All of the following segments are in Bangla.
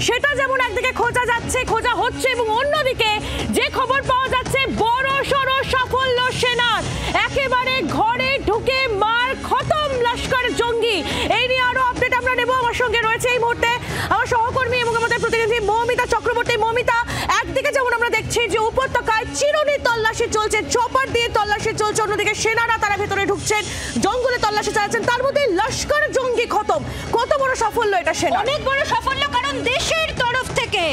সেটা যেমন একদিকে খোঁজা যাচ্ছে, খোঁজা হচ্ছে, এবং অন্যদিকে যে খবর পাওয়া যাচ্ছে বড় সড় সাফল্য সেনার, একেবারে ঘরে ঢুকে মার খতম লস্কর জঙ্গি। এই নিয়ে আরো আপডেট আমরা নেব। আমার সঙ্গে রয়েছে এই মুহূর্তে আমার সহকর্মী এবং আমাদের প্রতিনিধি মৌমিতা চক্রবর্তী। মৌমিতা, একদিকে যেমন আমরা দেখছি যে উপত্যকায় চিরুনি তল্লাশি চলছে, চপার দিয়ে তল্লাশি চলছে, অন্যদিকে সেনারা তারা ভেতরে ঢুকছেন, জঙ্গলে তল্লাশি চালাচ্ছেন, তার মধ্যে লস্কর জঙ্গি খতম। কত বড় সাফল্য এটা সেনা? অনেক বড় সাফল্য, কারণ দেশের তরফ থেকে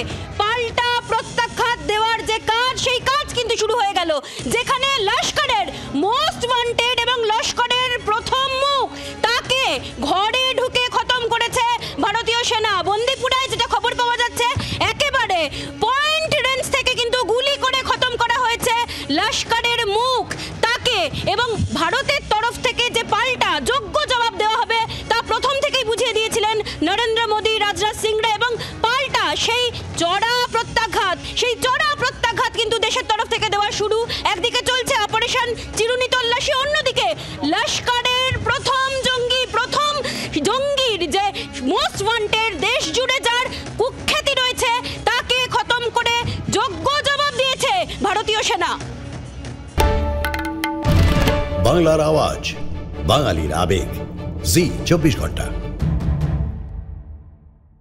পাল্টা প্রত্যাঘাত দেওয়ার যে কাজ, সেই কাজ কিন্তু শুরু হয়ে গেল, যেখানে লস্করের মোস্ট ওয়ান্টেড এবং লস্করের প্রথম মুখ তাকে ঘরে ঢুকে খতম করেছে ভারতীয় সেনা। বন্দিপুরায় যেটা খবর পাওয়া যাচ্ছে, একেবারে পয়েন্ট রেঞ্জ থেকে কিন্তু গুলি করে খতম করা হয়েছে লস্করের মুখ তাকে, এবং ভারতের তরফ থেকে যে পাল্টা যোগ্য জবাব দেওয়া হবে তা প্রথম থেকেই বুঝিয়ে দিয়েছিলেন নরেন্দ্র মোদী, রাজনাথ সিংরা, এবং পাল্টা সেই চড়া প্রত্যাঘাত কিন্তু দেশের তরফ থেকে দেওয়া শুরু। একদিকে চলছে অপারেশন চিরুনি তল্লাশি, অন্যদিকে লস্করের প্রথম জঙ্গির যে মোস্ট ওয়ান্টেড, দেশ জুড়ে যার কুখ্যাতি রয়েছে, তাকে খতম করে যোগ্য জবাব দিয়েছে ভারতীয় সেনা। বাংলার আওয়াজ, বাঙালির আবেগ, জি 24 ঘন্টা।